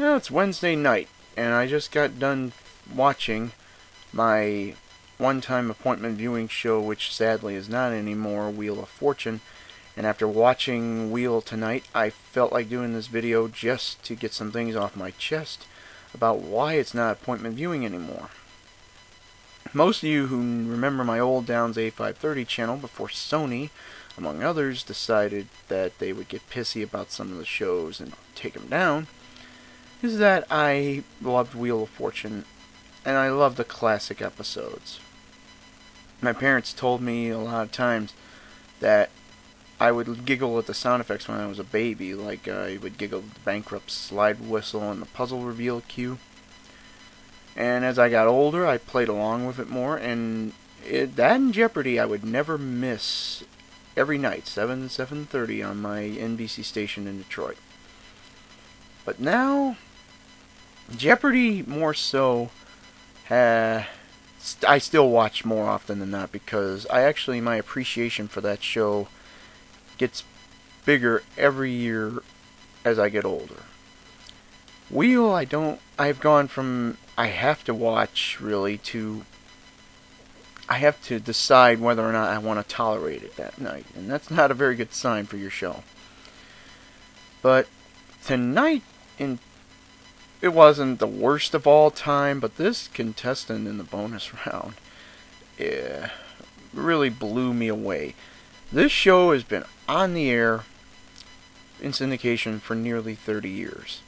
Well, it's Wednesday night, and I just got done watching my one-time appointment viewing show, which sadly is not anymore, Wheel of Fortune. And after watching Wheel tonight, I felt like doing this video just to get some things off my chest about why it's not appointment viewing anymore. Most of you who remember my old Downs A530 channel before Sony, among others, decided that they would get pissy about some of the shows and take them down, is that I loved Wheel of Fortune, and I loved the classic episodes. My parents told me a lot of times that I would giggle at the sound effects when I was a baby, like I would giggle at the bankrupt slide whistle and the puzzle reveal cue. And as I got older, I played along with it more, and that and Jeopardy I would never miss every night, 7 to 7:30 on my NBC station in Detroit. But now, Jeopardy more so, I still watch more often than not because my appreciation for that show gets bigger every year as I get older. Wheel, I've gone from I have to watch really to I have to decide whether or not I want to tolerate it that night, and that's not a very good sign for your show. But tonight, it wasn't the worst of all time, but this contestant in the bonus round really blew me away. This show has been on the air in syndication for nearly 30 years.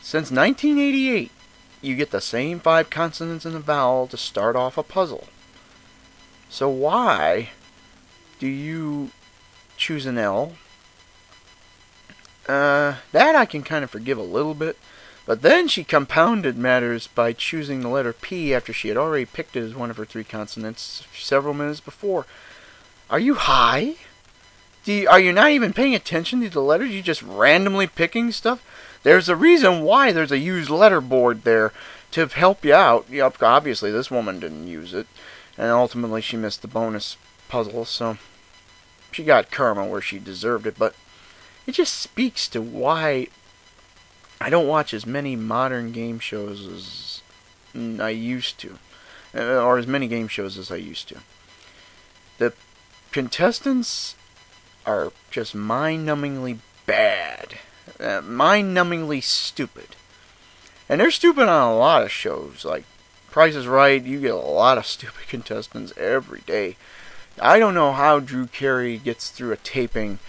Since 1988, you get the same 5 consonants and a vowel to start off a puzzle. So why do you choose an L? That I can kind of forgive a little bit, but then she compounded matters by choosing the letter P after she had already picked it as one of her 3 consonants several minutes before. Are you high? Are you not even paying attention to the letters? You just randomly picking stuff? There's a reason why there's a used letter board there to help you out. Obviously, this woman didn't use it, and ultimately she missed the bonus puzzle, so she got karma where she deserved it. But it just speaks to why I don't watch as many modern game shows as I used to, or as many game shows as I used to. The contestants are just mind-numbingly bad. Mind-numbingly stupid. And they're stupid on a lot of shows. Like Price is Right, you get a lot of stupid contestants every day. I don't know how Drew Carey gets through a taping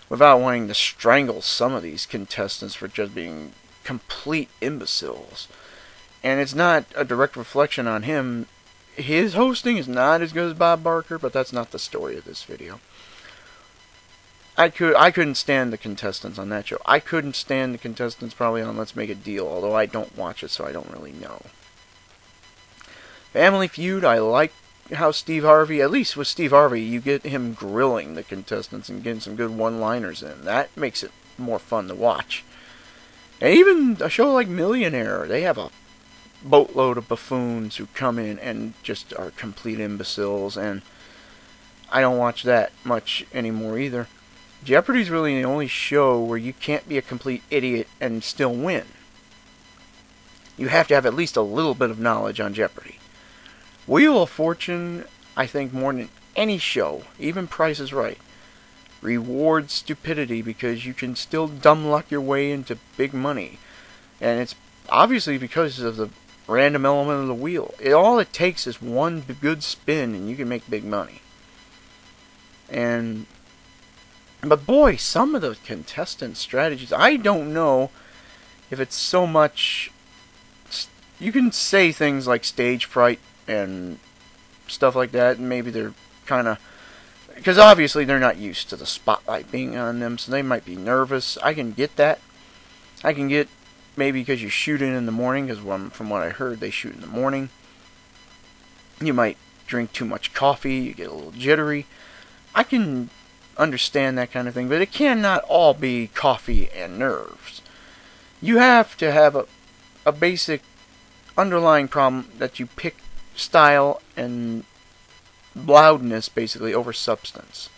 without wanting to strangle some of these contestants for just being complete imbeciles. And it's not a direct reflection on him. His hosting is not as good as Bob Barker, but that's not the story of this video. I couldn't stand the contestants on that show. I couldn't stand the contestants probably on Let's Make a Deal, although I don't watch it, so I don't really know. Family Feud, I like how Steve Harvey, at least with Steve Harvey, you get him grilling the contestants and getting some good one-liners in. That makes it more fun to watch. And even a show like Millionaire, they have a boatload of buffoons who come in and just are complete imbeciles, and I don't watch that much anymore either. Jeopardy's really the only show where you can't be a complete idiot and still win. You have to have at least a little bit of knowledge on Jeopardy. Wheel of Fortune, I think more than any show, even Price is Right, rewards stupidity because you can still dumb luck your way into big money. And it's obviously because of the random element of the wheel. All it takes is one good spin and you can make big money. But boy, some of the contestant strategies, I don't know if it's so much. You can say things like stage fright and stuff like that, and maybe they're kind of, because obviously they're not used to the spotlight being on them, so they might be nervous. I can get that. I can get maybe because you shoot in the morning, because from what I heard, they shoot in the morning. You might drink too much coffee, you get a little jittery. I can understand that kind of thing, but it cannot all be coffee and nerves. You have to have a basic underlying problem that you pick style and loudness basically over substance.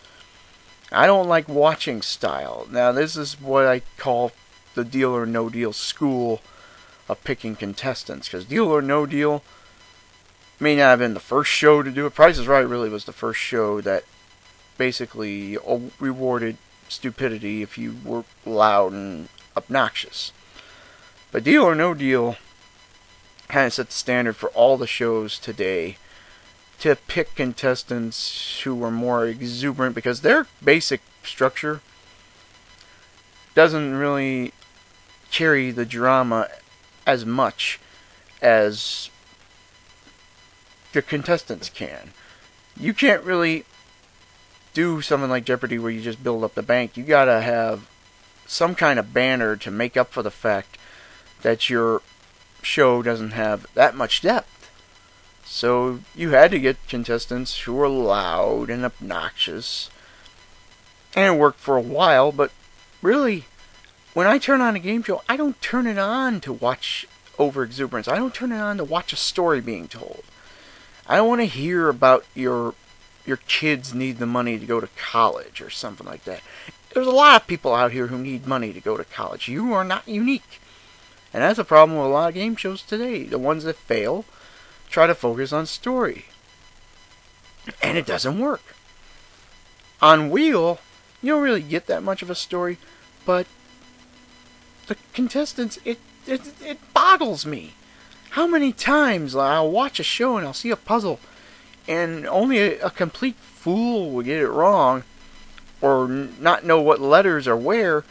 I don't like watching style. Now this is what I call the Deal or No Deal school of picking contestants. Because Deal or No Deal may not have been the first show to do it. Price is Right really was the first show that basically rewarded stupidity if you were loud and obnoxious. But Deal or No Deal kind of set the standard for all the shows today to pick contestants who were more exuberant, because their basic structure doesn't really carry the drama as much as the contestants can. You can't really do something like Jeopardy where you just build up the bank. You gotta have some kind of banner to make up for the fact that your show doesn't have that much depth. So you had to get contestants who were loud and obnoxious. And it worked for a while, but really, when I turn on a game show, I don't turn it on to watch over-exuberance. I don't turn it on to watch a story being told. I don't want to hear about your kids need the money to go to college or something like that. There's a lot of people out here who need money to go to college. You are not unique. And that's a problem with a lot of game shows today. The ones that fail try to focus on story. And it doesn't work. On Wheel, you don't really get that much of a story, but the contestants, it boggles me. How many times I'll watch a show and I'll see a puzzle and only a complete fool will get it wrong or not know what letters are where.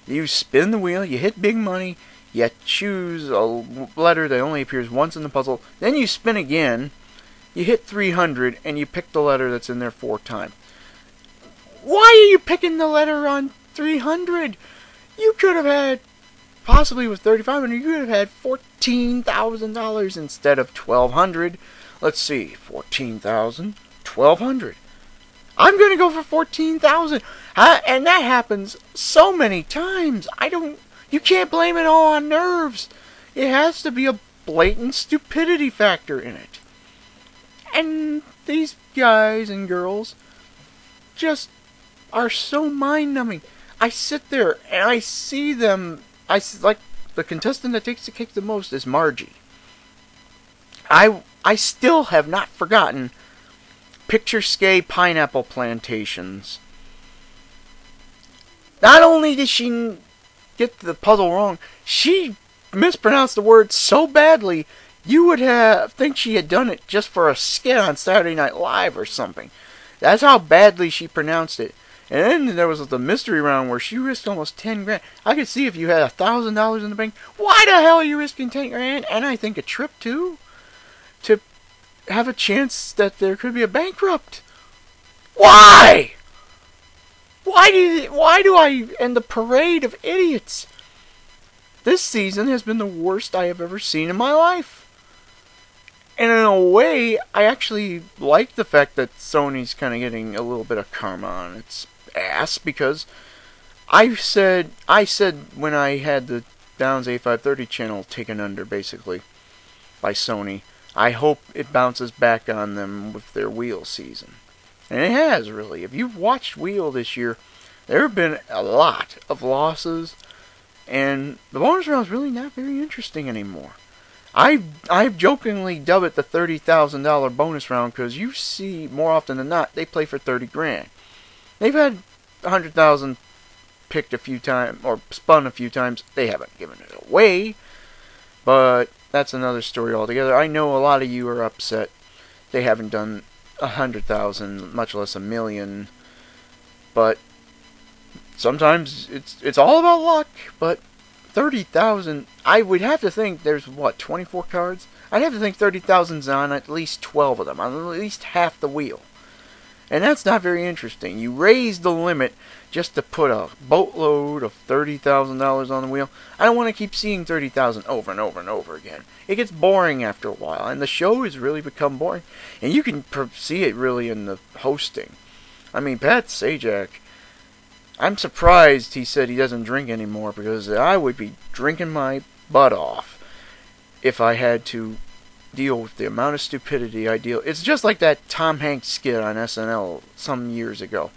You spin the wheel, you hit big money, you choose a letter that only appears once in the puzzle, then you spin again, you hit 300, and you pick the letter that's in there 4 times. Why are you picking the letter on 300? You could have had, possibly with 3,500, you could have had $14,000 instead of 1,200. Let's see, 14,000, 1,200. I'm going to go for 14,000. And that happens so many times. You can't blame it all on nerves. It has to be a blatant stupidity factor in it. And these guys and girls just are so mind-numbing. I sit there and I see them. Like the contestant that takes the cake the most is Margie. I still have not forgotten Picture Skay Pineapple Plantations. Not only did she get the puzzle wrong, she mispronounced the word so badly you would think she had done it just for a skit on Saturday Night Live or something. That's how badly she pronounced it. And then there was the mystery round where she risked almost 10 grand. I could see if you had $1,000 in the bank, why the hell are you risking 10 grand? And I think a trip too, to have a chance that there could be a bankrupt. Why? Why do I end the parade of idiots? This season has been the worst I have ever seen in my life. And in a way, I actually like the fact that Sony's kind of getting a little bit of karma on its ass, because I said when I had the Downs A530 channel taken under basically by Sony, I hope it bounces back on them with their Wheel season. And it has, really. If you've watched Wheel this year, there have been a lot of losses, and the bonus round is really not very interesting anymore. I've jokingly dubbed it the $30,000 bonus round because you see more often than not they play for 30 grand. They've had 100,000 picked a few times or spun a few times. They haven't given it away, but that's another story altogether. I know a lot of you are upset they haven't done 100,000, much less a million. But sometimes it's all about luck. But 30,000, I would have to think there's, 24 cards? I'd have to think 30,000's on at least 12 of them, on at least half the wheel. And that's not very interesting. You raise the limit just to put a boatload of $30,000 on the wheel. I don't want to keep seeing 30,000 over and over and over again. It gets boring after a while, and the show has really become boring. And you can see it really in the hosting. I mean, Pat Sajak, I'm surprised he said he doesn't drink anymore, because I would be drinking my butt off if I had to deal with the amount of stupidity I deal. It's just like that Tom Hanks skit on SNL some years ago,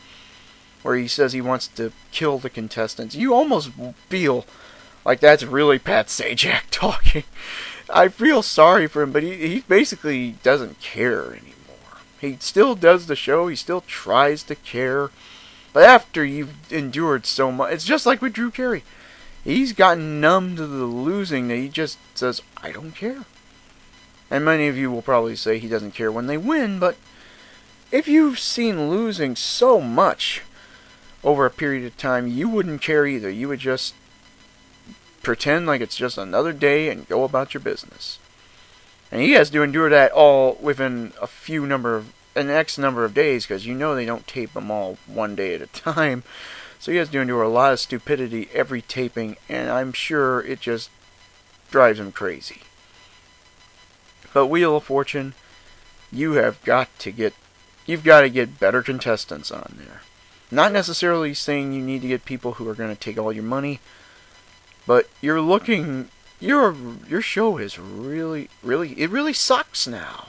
where he says he wants to kill the contestants. You almost feel Like, that's really Pat Sajak talking. I feel sorry for him, but he basically doesn't care anymore. He still does the show, he still tries to care, but after you've endured so much, it's just like with Drew Carey. He's gotten numb to the losing that he just says, I don't care. And many of you will probably say he doesn't care when they win, but if you've seen losing so much over a period of time, you wouldn't care either. You would just pretend like it's just another day and go about your business. And he has to endure that all within an X number of days, because you know they don't tape them all one day at a time. So he has to endure a lot of stupidity every taping, and I'm sure it just drives him crazy. But Wheel of Fortune, you've got to get better contestants on there. Not necessarily saying you need to get people who are going to take all your money, but your show is really sucks now.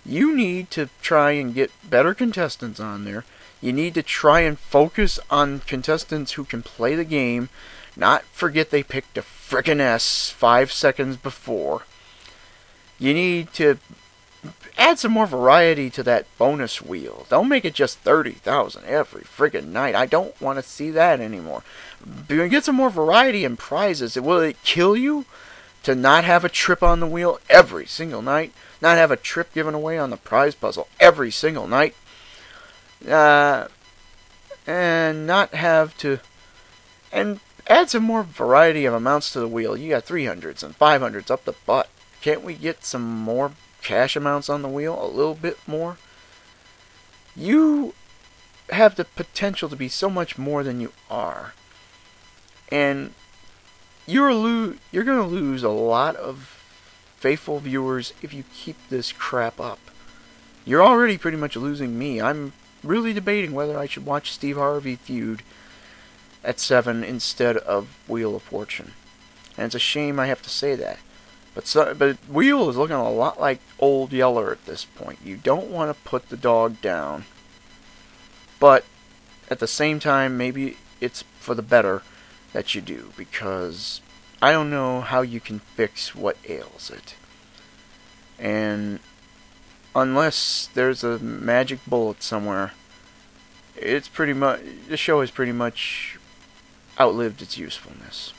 You need to try and get better contestants on there. You need to try and focus on contestants who can play the game, not forget they picked a frickin' S 5 seconds before. You need to add some more variety to that bonus wheel. Don't make it just 30,000 every friggin' night. I don't want to see that anymore. Get some more variety in prizes. Will it kill you to not have a trip on the wheel every single night? Not have a trip given away on the prize puzzle every single night? And not have to... And add some more variety of amounts to the wheel. You got 300s and 500s up the butt. Can't we get some more cash amounts on the wheel? A little bit more? You have the potential to be so much more than you are. And you're going to lose a lot of faithful viewers if you keep this crap up. You're already pretty much losing me. I'm really debating whether I should watch Steve Harvey feud at 7 instead of Wheel of Fortune. And it's a shame I have to say that. But Wheel is looking a lot like Old Yeller at this point. You don't want to put the dog down. But at the same time, maybe it's for the better that you do, because I don't know how you can fix what ails it. And unless there's a magic bullet somewhere, the show has pretty much outlived its usefulness.